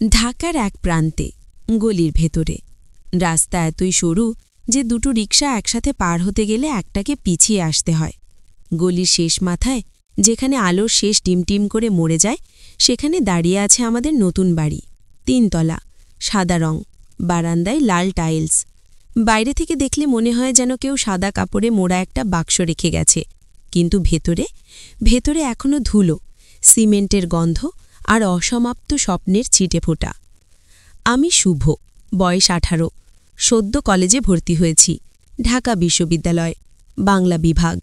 ঢাকার এক প্রান্তে গলির ভেতরে রাস্তা এতই সরু যে দুটো রিকশা একসাথে পার হতে গেলে একটাকে পিছিয়ে আসতে হয়। গলির শেষ মাথায় যেখানে আলোর শেষ টিমটিম করে মরে যায় সেখানে দাঁড়িয়ে আছে আমাদের নতুন বাড়ি। ৩ তলা, সাদা রং, বারান্দায় লাল টাইলস। বাইরে থেকে দেখলে মনে হয় যেন কেউ সাদা কাপড়ে মোড়া একটা বাক্স রেখে গেছে, কিন্তু ভেতরে এখনো ধুলো, সিমেন্টের গন্ধ আর অসমাপ্ত স্বপ্নের ছিটেফোঁটা। আমি শুভ, বয়স 18, সদ্য কলেজে ভর্তি হয়েছি, ঢাকা বিশ্ববিদ্যালয়, বাংলা বিভাগ।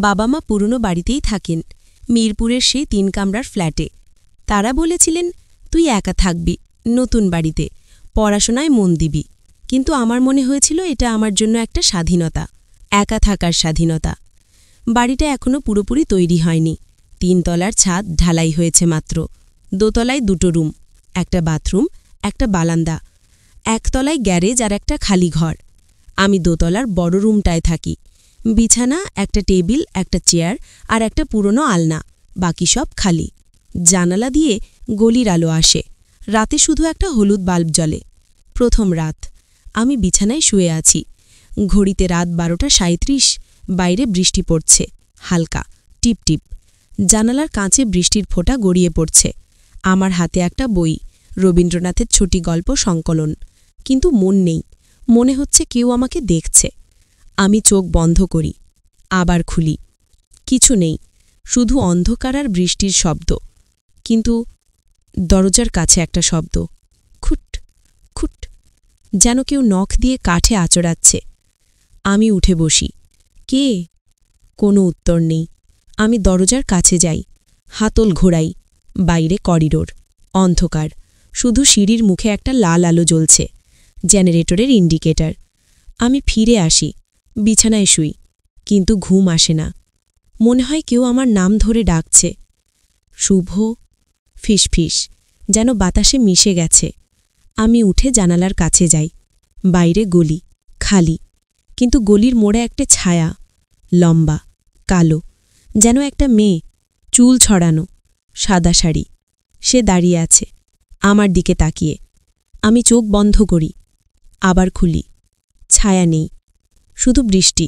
বাবা মা পুরনো বাড়িতেই থাকেন, মিরপুরের সেই 3 কামরার ফ্ল্যাটে। তারা বলেছিলেন, তুই একা থাকবি নতুন বাড়িতে, পড়াশোনায় মন দিবি। কিন্তু আমার মনে হয়েছিল এটা আমার জন্য একটা স্বাধীনতা, একা থাকার স্বাধীনতা। বাড়িটা এখনও পুরোপুরি তৈরি হয়নি। 3 তলার ছাদ ঢালাই হয়েছে মাত্র। দোতলায় 2টো রুম, একটা বাথরুম, একটা বারান্দা, 1 তলায় গ্যারেজ আর একটা খালি ঘর। আমি দোতলার বড় রুমটায় থাকি। বিছানা, একটা টেবিল, একটা চেয়ার আর একটা পুরনো আলনা, বাকি সব খালি। জানালা দিয়ে গলির আলো আসে। রাতে শুধু একটা হলুদ বাল্ব জ্বলে। প্রথম রাত, আমি বিছানায় শুয়ে আছি। ঘড়িতে রাত 12:37। বাইরে বৃষ্টি পড়ছে, হালকা, টিপটিপ। জানালার কাঁচে বৃষ্টির ফোঁটা গড়িয়ে পড়ছে। আমার হাতে একটা বই, রবীন্দ্রনাথের ছোটি গল্প সংকলন। কিন্তু মন নেই, মনে হচ্ছে কেউ আমাকে দেখছে। আমি চোখ বন্ধ করি, আবার খুলি। কিছু নেই, শুধু অন্ধকার আর বৃষ্টির শব্দ। কিন্তু দরজার কাছে একটা শব্দ, খুট খুট, যেন কেউ নখ দিয়ে কাঠে আঁচড়াচ্ছে। আমি উঠে বসি। কে? কোনো উত্তর নেই। আমি দরজার কাছে যাই, হাতল ঘোরাই। বাইরে করিডোর, অন্ধকার, শুধু সিঁড়ির মুখে একটা লাল আলো জ্বলছে, জেনারেটরের ইন্ডিকেটর। আমি ফিরে আসি, বিছানায় শুই, কিন্তু ঘুম আসে না। মনে হয় কেউ আমার নাম ধরে ডাকছে। শুভ, ফিসফিস, যেন বাতাসে মিশে গেছে। আমি উঠে জানালার কাছে যাই। বাইরে গলি, খালি, কিন্তু গলির মোড়ে একটা ছায়া, লম্বা, কালো, যেন একটা মেয়ে, চুল ছড়ানো, সাদা শাড়ি। সে দাঁড়িয়ে আছে, আমার দিকে তাকিয়ে। আমি চোখ বন্ধ করি, আবার খুলি। ছায়া নেই, শুধু বৃষ্টি।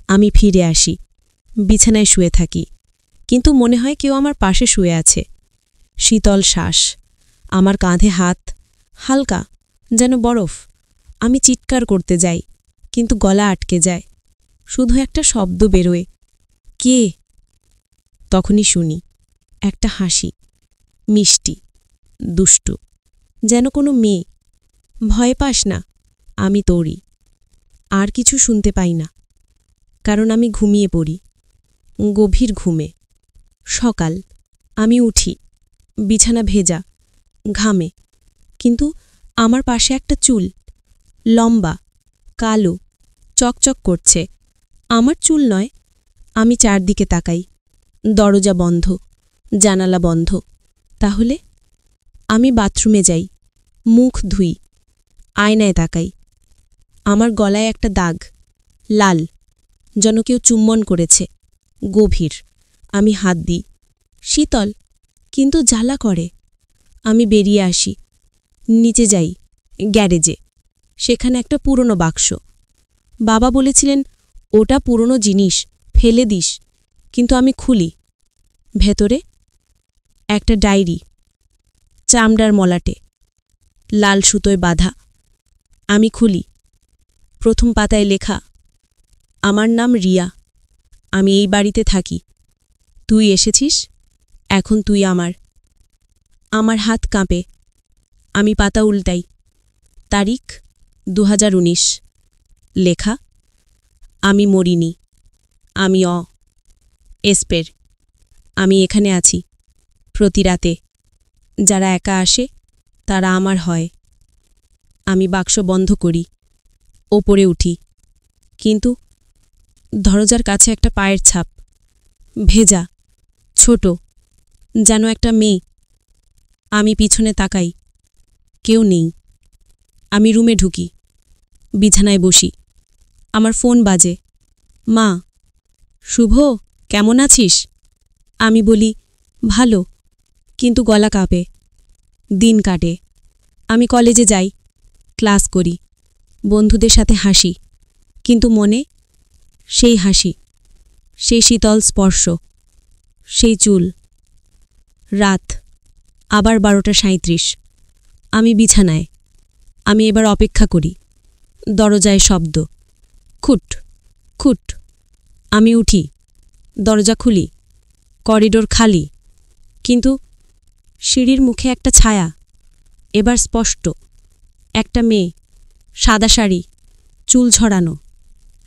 আমি ফিরে আসি, বিছানায় শুয়ে থাকি, কিন্তু মনে হয় কেউ আমার পাশে শুয়ে আছে। শীতল শ্বাস, আমার কাঁধে হাত, হালকা, যেন বরফ। আমি চিৎকার করতে যাই, কিন্তু গলা আটকে যায়। শুধু একটা শব্দ বেরোয়, কে? তখনই শুনি একটা হাসি, মিষ্টি, দুষ্টু, যেন কোনো মেয়ে। ভয় পাস না, আমি তোরই। আর কিছু শুনতে পাই না, কারণ আমি ঘুমিয়ে পড়ি, গভীর ঘুমে। সকাল, আমি উঠি, বিছানা ভেজা, ঘামে, কিন্তু আমার পাশে একটা চুল, লম্বা, কালো, চকচক করছে। আমার চুল নয়। আমি চারদিকে তাকাই, দরজা বন্ধ, জানালা বন্ধ। তাহলে আমি বাথরুমে যাই, মুখ ধুই, আয়নায় তাকাই। আমার গলায় একটা দাগ, লাল, যেন কেউ চুম্বন করেছে, গভীর। আমি হাত দিই, শীতল, কিন্তু জ্বালা করে। আমি বেরিয়ে আসি, নিচে যাই, গ্যারেজে। সেখানে একটা পুরনো বাক্স। বাবা বলেছিলেন, ওটা পুরনো জিনিস, ফেলে দিস। কিন্তু আমি খুলি। ভেতরে একটা ডায়েরি, চামড়ার মলাটে, লাল সুতোয় বাঁধা। আমি খুলি। প্রথম পাতায় লেখা, আমার নাম রিয়া, আমি এই বাড়িতে থাকি। তুই এসেছিস, এখন তুই আমার। আমার হাত কাঁপে। আমি পাতা উল্টাই। তারিখ 2019। লেখা, আমি মরিনি, আমি এসপের। আমি এখানে আছি, প্রতি রাতে। যারা একা আসে তারা আমার হয়। আমি বাক্স বন্ধ করি, ওপরে উঠি, কিন্তু দরজার কাছে একটা পায়ের ছাপ, ভেজা, ছোট, যেন একটা মেয়ে। আমি পিছনে তাকাই, কেউ নেই। আমি রুমে ঢুকি, বিছানায় বসি। আমার ফোন বাজে। মা। শুভ, কেমন আছিস? আমি বলি, ভালো, কিন্তু গলা কাঁপে। দিন কাটে, আমি কলেজে যাই, ক্লাস করি, বন্ধুদের সাথে হাসি, কিন্তু মনে সেই হাসি, সেই শীতল স্পর্শ, সেই চুল। রাত আবার 12:37। আমি বিছানায়। আমি এবার অপেক্ষা করি। দরজায় শব্দ, খুট খুট। আমি উঠি, দরজা খুলি, করিডোর খালি, কিন্তু সিঁড়ির মুখে একটা ছায়া, এবার স্পষ্ট। একটা মেয়ে, সাদা শাড়ি, চুল ঝরানো।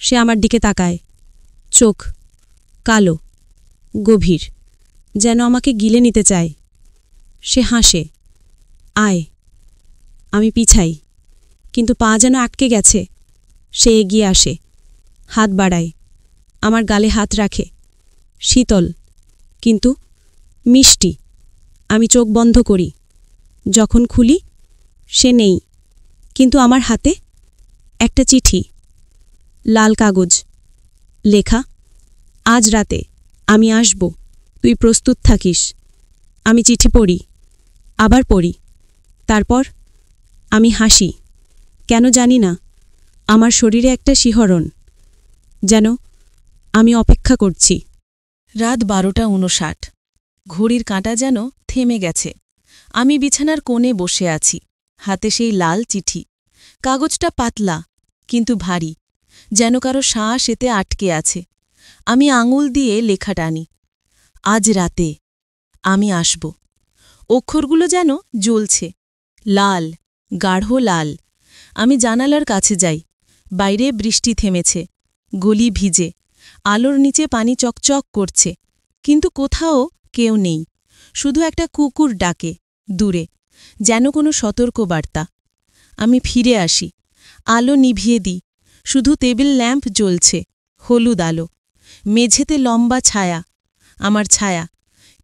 সে আমার দিকে তাকায়, চোখ কালো, গভীর, যেন আমাকে গিলে নিতে চায়। সে হাসে, আয়। আমি পিছাই, কিন্তু পা যেন আটকে গেছে। সে এগিয়ে আসে, হাত বাড়ায়, আমার গালে হাত রাখে। শীতল, কিন্তু মিষ্টি। আমি চোখ বন্ধ করি। যখন খুলি, সে নেই, কিন্তু আমার হাতে একটা চিঠি, লাল কাগজ, লেখা, আজ রাতে আমি আসব, তুই প্রস্তুত থাকিস। আমি চিঠি পড়ি, আবার পড়ি, তারপর আমি হাসি। কেন জানি না, আমার শরীরে একটা শিহরণ, যেন আমি অপেক্ষা করছি। রাত 12:59। ঘড়ির কাঁটা যেন থেমে গেছে। আমি বিছানার কোণে বসে আছি, হাতে সেই লাল চিঠি। কাগজটা পাতলা, কিন্তু ভারী, যেন কারো শ্বাস এতে আটকে আছে। আমি আঙুল দিয়ে লেখা টানি, আজ রাতে আমি আসব। অক্ষরগুলো যেন জ্বলছে, লাল, গাঢ় লাল। আমি জানালার কাছে যাই। বাইরে বৃষ্টি থেমেছে, গলি ভিজে, আলোর নিচে পানি চকচক করছে, কিন্তু কোথাও কেউ নেই। শুধু একটা কুকুর ডাকে দূরে, যেন কোনো সতর্কবার্তা। আমি ফিরে আসি, আলো নিভিয়ে দিই। শুধু টেবিল ল্যাম্প জ্বলছে, হলুদ আলো। মেঝেতে লম্বা ছায়া, আমার ছায়া,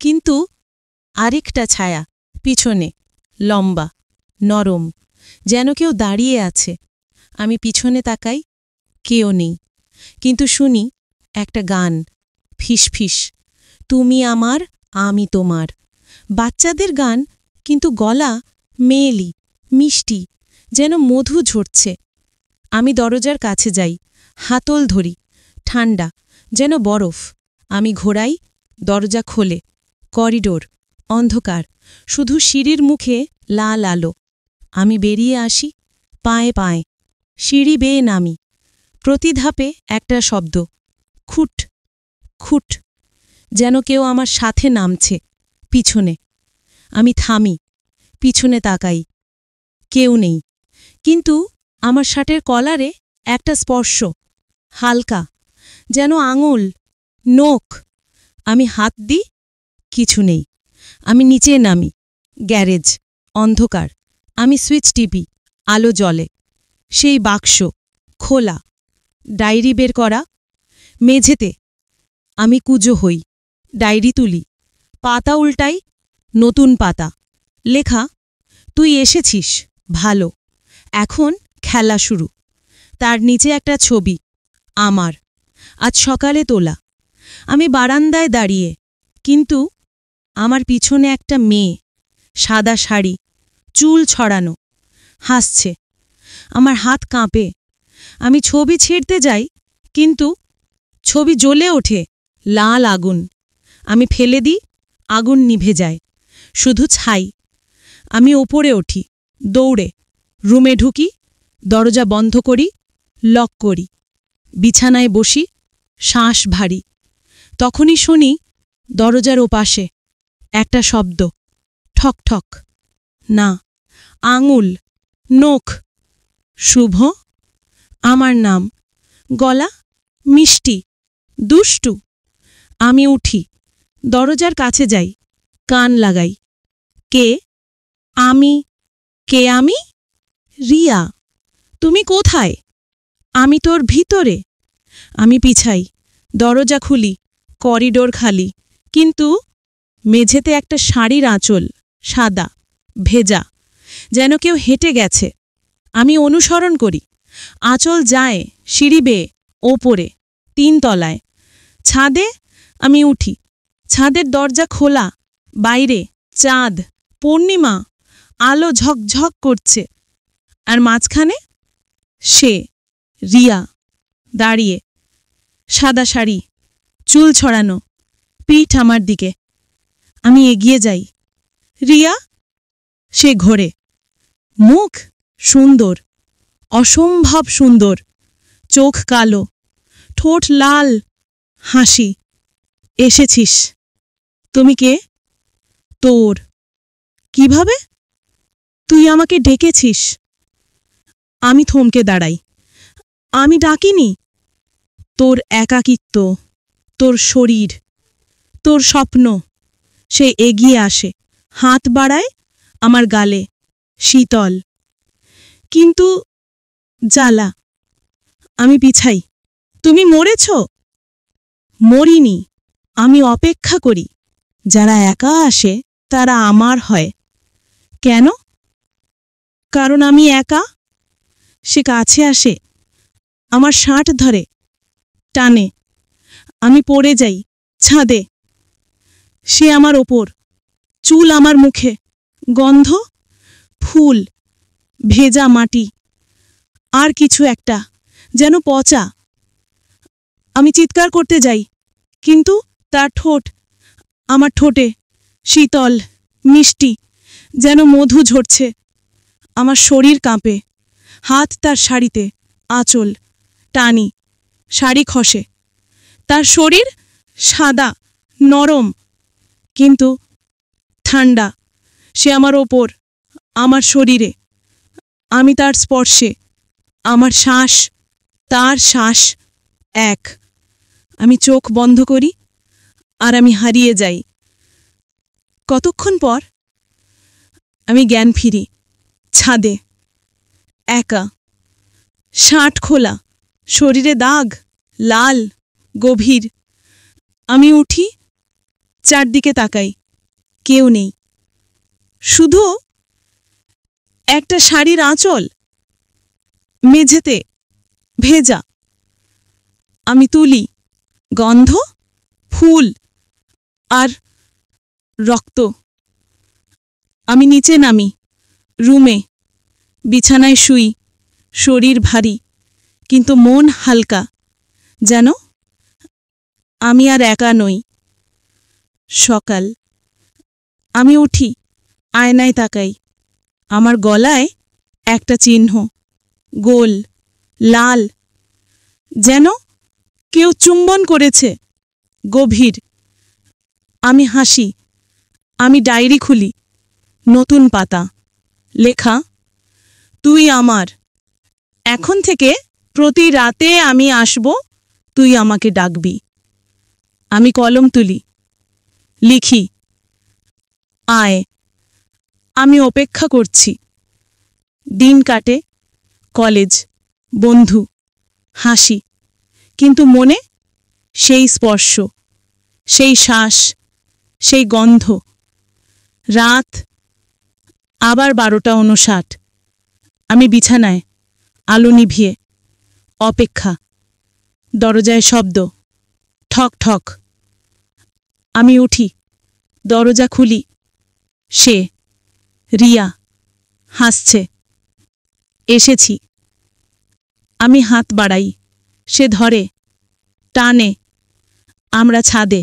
কিন্তু আরেকটা ছায়া পিছনে, লম্বা, নরম, যেন কেউ দাঁড়িয়ে আছে। আমি পিছনে তাকাই, কেউ নেই, কিন্তু শুনি একটা গান, ফিসফিস, তুমি আমার, আমি তোমার। বাচ্চাদের গান, কিন্তু গলা মেয়েলি, মিষ্টি, যেন মধু ঝরছে। আমি দরজার কাছে যাই, হাতল ধরি, ঠান্ডা, যেন বরফ। আমি ঘোরাই, দরজা খোলে। করিডোর, অন্ধকার, শুধু সিঁড়ির মুখে লাল আলো। আমি বেরিয়ে আসি, পায়ে পায়ে, সিঁড়ি বেয়ে নামি। প্রতি ধাপে একটা শব্দ, খুট খুট, যেন কেউ আমার সাথে নামছে। পিছনে। আমি থামি, পিছনে তাকাই, কেউ নেই, কিন্তু আমার শার্টের কলারে একটা স্পর্শ, হালকা, যেন আঙুল, নখ। আমি হাত দিই, কিছু নেই। আমি নিচে নামি, গ্যারেজ, অন্ধকার। আমি সুইচ টিপি, আলো জ্বলে। সেই বাক্স, খোলা, ডায়েরি বের করা, মেঝেতে। আমি কুজো হই, ডায়েরি তুলি, পাতা উল্টাই, নতুন পাতা, লেখা, তুই এসেছিস, ভালো, এখন খেলা শুরু। তার নিচে একটা ছবি, আমার, আজ সকালে তোলা। আমি বারান্দায় দাঁড়িয়ে, কিন্তু আমার পিছনে একটা মেয়ে, সাদা শাড়ি, চুল ছড়ানো, হাসছে। আমার হাত কাঁপে। আমি ছবি ছিঁড়তে যাই, কিন্তু ছবি জ্বলে ওঠে, লাল আগুন। আমি ফেলে দিই, আগুন নিভে যায়, শুধু ছাই। আমি ওপরে উঠি, দৌড়ে, রুমে ঢুকি, দরজা বন্ধ করি, লক করি, বিছানায় বসি, শ্বাস ভারী। তখনই শুনি দরজার ওপাশে একটা শব্দ, ঠক ঠক, না, আঙুল, নখ। শুভ, আমার নাম। গলা মিষ্টি, দুষ্টু। আমি উঠি, দরজার কাছে যাই, কান লাগাই। কে? আমি। কে আমি? রিয়া, তুমি কোথায়? আমি তোর ভিতরে। আমি পিছাই, দরজা খুলি, করিডোর খালি, কিন্তু মেঝেতে একটা শাড়ির আঁচল, সাদা, ভেজা, যেন কেউ হেঁটে গেছে। আমি অনুসরণ করি, আঁচল যায় সিঁড়ি বেয়ে, ওপরে, 3 তলায়। ছাদে আমি উঠি, ছাদের দরজা খোলা, বাইরে চাঁদ, পূর্ণিমা। আলো ঝকঝক করছে, আর মাঝখানে সে রিয়া দাঁড়িয়ে, সাদা শাড়ি, চুল ছড়ানো, পিঠ আমার দিকে। আমি এগিয়ে যাই। রিয়া? সে ঘোরে। মুখ সুন্দর, অসম্ভব সুন্দর, চোখ কালো, ঠোঁট লাল, হাসি। এসেছিস? তুমি কে? তোর। কিভাবে? তুই আমাকে ডেকেছিস। আমি থমকে দাঁড়াই। আমি ডাকিনি। তোর একাকিত্ব, তোর শরীর, তোর স্বপ্ন। সে এগিয়ে আসে, হাত বাড়ায় আমার গালে, শীতল কিন্তু জ্বালা। আমি পিছাই। তুমি মরেছ? মরিনি, আমি অপেক্ষা করি। যারা একা আসে তারা আমার হয়। কেন? কারণ আমি একা। সে কাছে আসে, আমার শাঁট ধরে, টানে। আমি পড়ে যাই ছাদে। সে আমার ওপর, চুল আমার মুখে, গন্ধ, ফুল, ভেজা মাটি, আর কিছু একটা যেন পচা। আমি চিৎকার করতে যাই, কিন্তু তার ঠোঁট আমার ঠোঁটে, শীতল, মিষ্টি, যেন মধু ঝরছে। আমার শরীর কাঁপে। হাত তার শাড়িতে, আঁচল টানি, শাড়ি খসে। তার শরীর সাদা, নরম, কিন্তু ঠান্ডা। সে আমার ওপর, আমার শরীরে। আমি তার স্পর্শে, আমার শ্বাস, তার শ্বাস এক। আমি চোখ বন্ধ করি, আর আমি হারিয়ে যাই। কতক্ষণ পর আমি জ্ঞান ফিরি, ছাদে, একা, শাঁট খোলা, শরীরে দাগ, লাল, গভীর। আমি উঠি, চারদিকে তাকাই, কেউ নেই। শুধু একটা শাড়ির আঁচল, মেঝেতে ভেজা। আমি তুলি, গন্ধ, ফুল, আর রক্ত। আমি নিচে নামি, রুমে, বিছানায় শুই, শরীর ভারী, কিন্তু মন হালকা, যেন আমি আর একা নই। সকাল। আমি উঠি, আয়নায় তাকাই। আমার গলায় একটা চিহ্ন, গোল, লাল, যেন কেউ চুম্বন করেছে, গভীর। আমি হাসি। আমি ডায়েরি খুলি, নতুন পাতা, লেখা, তুই আমার। এখন থেকে প্রতি রাতে আমি আসব, তুই আমাকে ডাকবি। আমি কলম তুলি, লিখি, আয়। আমি অপেক্ষা করছি। দিন কাটে, কলেজ, বন্ধু, হাসি, কিন্তু মনে সেই স্পর্শ, সেই শ্বাস, সেই গন্ধ। রাত আবার 12:59। আমি বিছানায়, আলো নিভিয়ে, অপেক্ষা। দরজায় শব্দ, ঠক ঠক। আমি উঠি, দরজা খুলি। সে, রিয়া, হাসছে। এসেছি। আমি হাত বাড়াই, সে ধরে, টানে। আমরা ছাদে,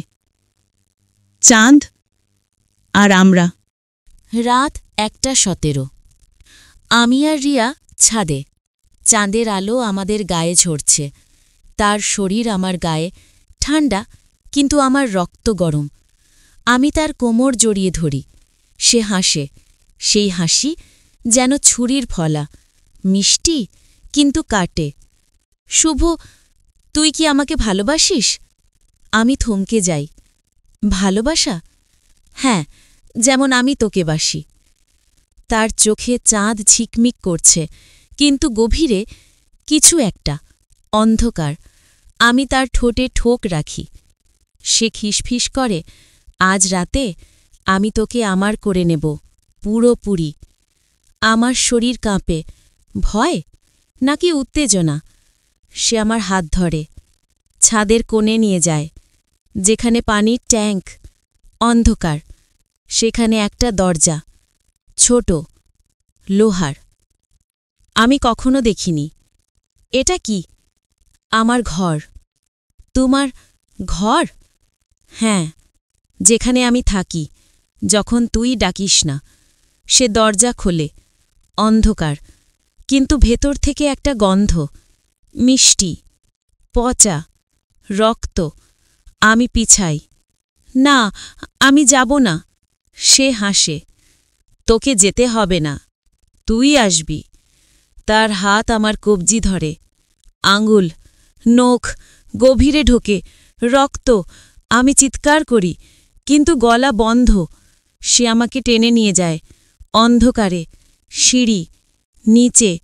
চাঁদ আর আমরা। রাত 1:17। আমি আর রিয়া ছাদে। চাঁদের আলো আমাদের গায়ে ঝরছে। তার শরীর আমার গায়ে, ঠান্ডা, কিন্তু আমার রক্ত গরম। আমি তার কোমর জড়িয়ে ধরি। সে হাসে, সেই হাসি যেন ছুরির ফলা, মিষ্টি, কিন্তু কাটে। শুভ, তুই কি আমাকে ভালোবাসিস? আমি থমকে যাই। ভালোবাসা? হ্যাঁ, যেমন আমি তোকে বাসি। তার চোখে চাঁদ ঝিকমিক করছে, কিন্তু গভীরে কিছু একটা, অন্ধকার। আমি তার ঠোঁটে ঠোক রাখি। সে খিসফিস করে, আজ রাতে আমি তোকে আমার করে নেব, পুরোপুরি। আমার শরীর কাঁপে, ভয় নাকি উত্তেজনা। সে আমার হাত ধরে, ছাদের কোণে নিয়ে যায়, যেখানে পানির ট্যাঙ্ক, অন্ধকার। সেখানে একটা দরজা, ছোট, লোহার। আমি কখনো দেখিনি। এটা কি? আমার ঘর। তোমার ঘর? হ্যাঁ, যেখানে আমি থাকি যখন তুই ডাকিস না। সে দরজা খোলে, অন্ধকার, কিন্তু ভেতর থেকে একটা গন্ধ, মিষ্টি, পচা, রক্ত। আমি পিছাই। না, আমি যাব না। সে হাসে। তোকে যেতে হবে না, তুই আসবি। তার হাত আমার কবজি ধরে, আঙুল, নখ গভীরে ঢোকে, রক্ত। আমি চিৎকার করি, কিন্তু গলা বন্ধ। সে আমাকে টেনে নিয়ে যায়, অন্ধকারে, সিঁড়ি, নিচে,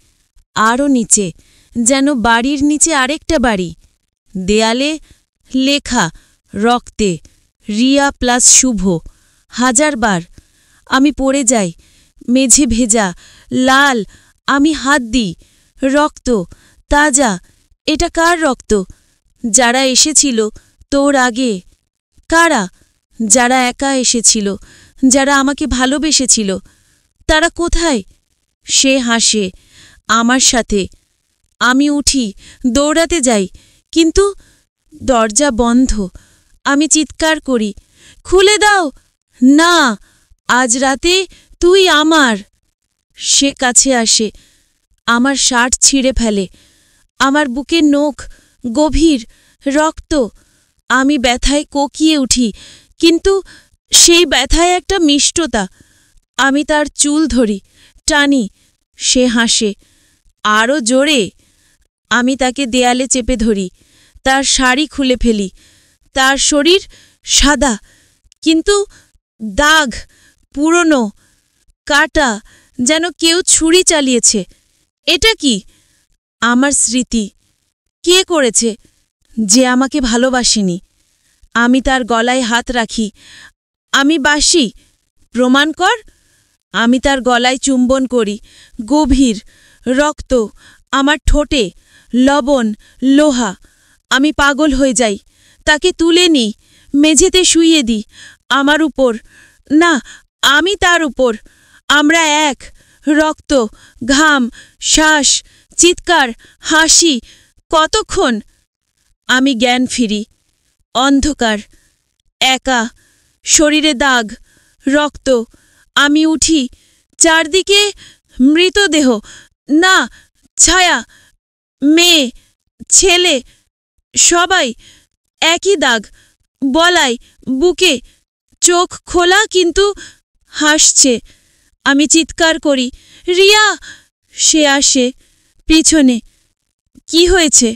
আরও নিচে, যেন বাড়ির নিচে আরেকটা বাড়ি। দেয়ালে লেখা রক্তে, রিয়া প্লাস শুভ। 1000 বার। আমি পড়ে যাই, মেঝে ভেজা, লাল। আমি হাত দিই, রক্ত, তাজা। এটা কার রক্ত? যারা এসেছিল তোর আগে। কারা? যারা একা এসেছিল, যারা আমাকে ভালোবেসেছিল। তারা কোথায়? সে হাসে, আমার সাথে। আমি উঠি, দৌড়াতে যাই, কিন্তু দরজা বন্ধ। আমি চিৎকার করি, খুলে দাও। না, আজ রাতে তুই আমার। সে কাছে আসে, আমার শার্ট ছিঁড়ে ফেলে। আমার বুকের নখ গভীর, রক্ত। আমি ব্যথায় কোকিয়ে উঠি, কিন্তু সেই ব্যথায় একটা মিষ্টতা। আমি তার চুল ধরি, টানি। সে হাসে, আরও জোরে। আমি তাকে দেয়ালে চেপে ধরি, তার শাড়ি খুলে ফেলি। তার শরীর সাদা, কিন্তু দাগ, পুরনো, কাটা, যেন কেউ ছুরি চালিয়েছে। এটা কি? আমার স্মৃতি। কে করেছে? যে আমাকে ভালোবাসেনি। আমি তার গলায় হাত রাখি। আমি বাসি, প্রমাণ কর। আমি তার গলায় চুম্বন করি, গভীর, রক্ত আমার ঠোঁটে, লবণ, লোহা। আমি পাগল হয়ে যাই, তাকে তুলে নিই, মেঝেতে শুইয়ে দিই, আমার উপর। না, আমি তার উপর। আমরা এক, রক্ত, ঘাম, শ্বাস, চিৎকার, হাসি। কতক্ষণ? আমি জ্ঞান ফিরি, অন্ধকার, একা, শরীরে দাগ, রক্ত। আমি উঠি, চারদিকে মৃতদেহ, না, ছায়া, মেয়ে, ছেলে, সবাই একই দাগ, বলায়, বুকে, চোখ খোলা কিন্তু হাসছে। আমি চিৎকার করি, রিয়া! সে আসে, পিছনে। কি হয়েছে?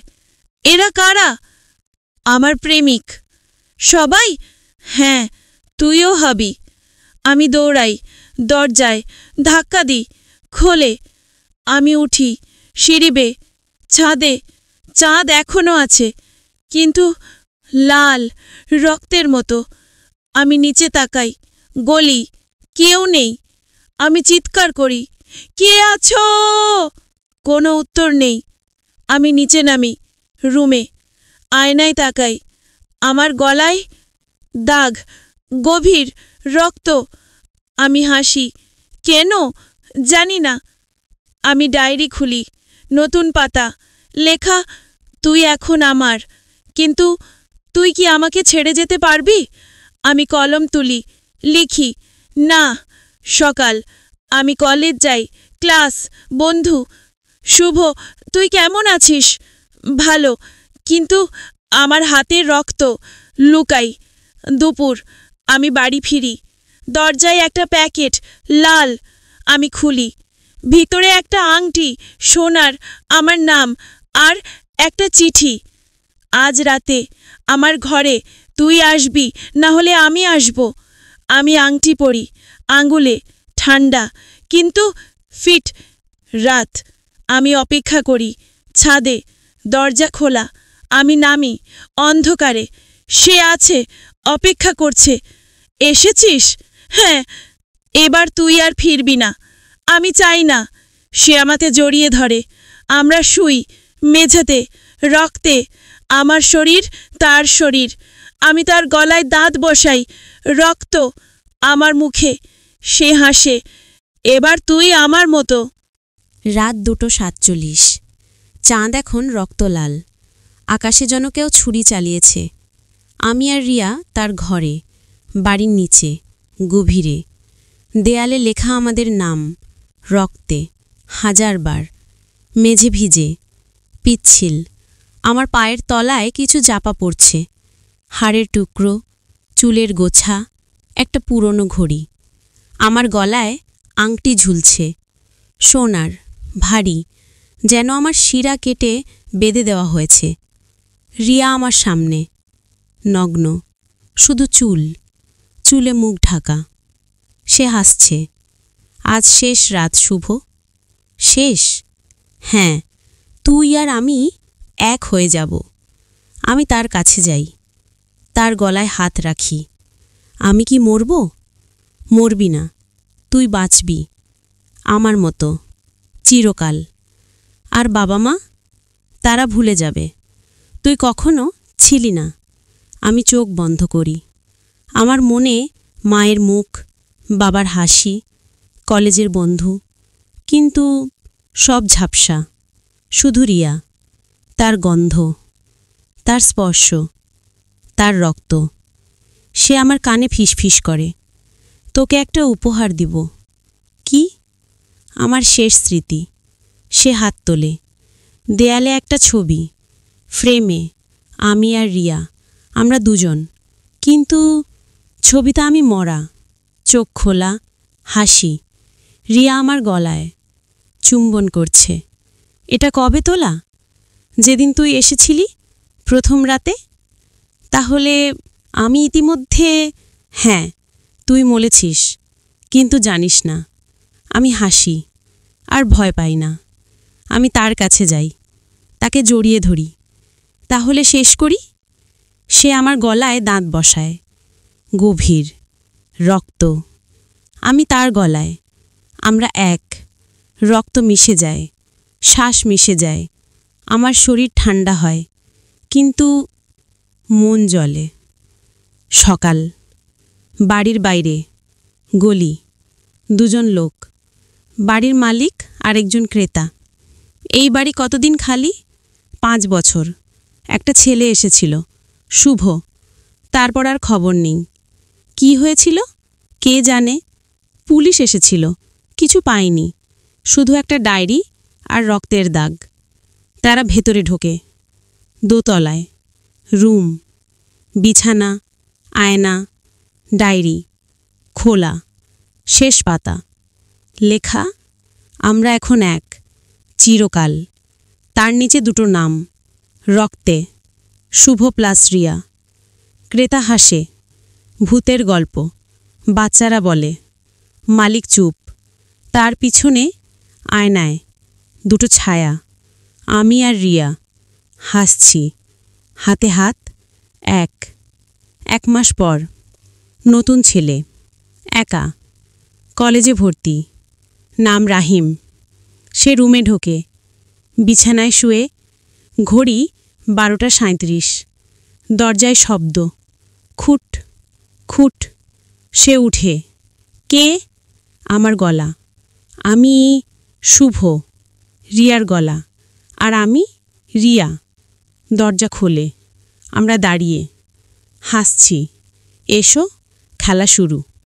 এরা কারা? আমার প্রেমিক। সবাই? হ্যাঁ, তুইও হবি। আমি দৌড়াই, দরজায় ধাক্কা দিই, খোলে। আমি উঠি, সিঁড়ি বেয়ে, ছাদে। চাঁদ এখনও আছে, কিন্তু লাল, রক্তের মতো। আমি নিচে তাকাই, গলি, কেউ নেই। আমি চিৎকার করি, কে আছো? কোনো উত্তর নেই। আমি নিচে নামি, রুমে, আয়নায় তাকাই। আমার গলায় দাগ, গভীর, রক্ত। আমি হাসি। কেন? জানি না। আমি ডায়েরি খুলি, নতুন পাতা, লেখা, তুই এখন আমার, কিন্তু তুই কি আমাকে ছেড়ে যেতে পারবি? আমি কলম তুলি, লিখি, না। সকাল, আমি কলেজ যাই, ক্লাস, বন্ধু। শুভ, তুই কেমন আছিস? ভালো, কিন্তু আমার হাতের রক্ত। লুকাই। দুপুর, আমি বাড়ি ফিরি। দরজায় একটা প্যাকেট, লাল। আমি খুলি। ভিতরে একটা আংটি, সোনার, আমার নাম, আর একটা চিঠি। আজ রাতে আমার ঘরে তুই আসবি, না হলে আমি আসব। আমি আংটি পরি, আঙুলে, ঠান্ডা, কিন্তু ফিট। রাত, আমি অপেক্ষা করি, ছাদে, দরজা খোলা। আমি নামি, অন্ধকারে। সে আছে, অপেক্ষা করছে। এসেছিস? হ্যাঁ। এবার তুই আর ফিরবি না। আমি চাই না। সে আমাকে জড়িয়ে ধরে। আমরা শুই, মেঝেতে, রক্তে, আমার শরীর, তার শরীর। আমি তার গলায় দাঁত বসাই, রক্ত আমার মুখে। সে হাসে, এবার তুই আমার মতো। রাত 2:47। চাঁদ এখন রক্তলাল। আকাশে যেন কেউ ছুরি চালিয়েছে। আমি আর রিয়া তার ঘরে, বাড়ির নিচে, গভীরে। দেয়ালে লেখা আমাদের নাম, রক্তে, 1000 বার। মেঝে ভিজে, পিচ্ছিল। আমার পায়ের তলায় কিছু চাপা পড়ছে। হাড়ের টুকরো, চুলের গোছা, একটা পুরনো ঘড়ি। আমার গলায় আংটি ঝুলছে, সোনার, ভারী, যেন আমার শিরা কেটে বেঁধে দেওয়া হয়েছে। রিয়া আমার সামনে, নগ্ন, শুধু চুলে মুখ ঢাকা। সে হাসছে। আজ শেষ রাত শুভ। শেষ? হ্যাঁ, তুই আর আমি এক হয়ে যাব। আমি তার কাছে যাই, তার গলায় হাত রাখি। আমি কি মরব? মরবি না, তুই বাঁচবি আমার মতো, চিরকাল। আর বাবা মা, তারা ভুলে যাবে তুই কখনো ছিলি না। আমি চোখ বন্ধ করি। আমার মনে মায়ের মুখ, বাবার হাসি, কলেজের বন্ধু, কিন্তু সব ঝাপসা। শুধু রিয়া, তার গন্ধ, তার স্পর্শ, তার রক্ত। সে আমার কানে ফিসফিস করে, তোকে একটা উপহার দিব। কি? আমার শেষ স্মৃতি। সে হাত তোলে। দেয়ালে একটা ছবি, ফ্রেমে আমি আর রিয়া, আমরা দুজন। কিন্তু ছবিতে আমি মরা, চোখ খোলা, হাসি। রিয়া আমার গলায় চুম্বন করছে। এটা কবে তোলা? যেদিন তুই এসেছিলি প্রথম রাতে। তাহলে আমি ইতিমধ্যে... হ্যাঁ, তুই মরেছিস, কিন্তু জানিস না। আমি হাসি, আর ভয় পাই না। আমি তার কাছে যাই, তাকে জড়িয়ে ধরি। তাহলে শেষ করি? সে আমার গলায় দাঁত বসায়। গভীর, রক্ত। আমি তার গলায়। আমরা এক। রক্ত মিশে যায়, শ্বাস মিশে যায়। আমার শরীর ঠান্ডা হয়, কিন্তু মন জ্বলে। সকাল। বাড়ির বাইরে, গলি, দুজন লোক। বাড়ির মালিক আর একজন ক্রেতা। এই বাড়ি কতদিন খালি? 5 বছর। একটা ছেলে এসেছিল, শুভ। তারপর আর খবর নেই। কি হয়েছিল কে জানে। পুলিশ এসেছিল, কিছু পায়নি, শুধু একটা ডায়েরি আর রক্তের দাগ। তারা ভেতরে ঢোকে। দোতলায়, রুম, বিছানা, আয়না, ডায়েরি খোলা। শেষ পাতা, লেখা আমরা এখন এক, চিরকাল। তার নিচে 2টো নাম, রক্তে, শুভ প্লাস রিয়া। ক্রেতা হাসে। ভূতের গল্প, বাচ্চারা বলে। মালিক চুপ। তার পিছনে আয়নায় 2টো ছায়া, আমি আর রিয়া, হাসছি, হাতে হাত। 1 মাস পর, নতুন ছেলে, একা, কলেজে ভর্তি, নাম রাহিম। সে রুমে ঢোকে, বিছানায় শুয়ে। ঘড়ি 12:37। দরজায় শব্দ, খুট খুট। সে উঠে। কে? আমার গলা। আমি শুভ, রিয়ার গলা। আর আমি রিয়া। দরজা খোলে। আমরা দাঁড়িয়ে হাসছি। এসো, খেলা শুরু।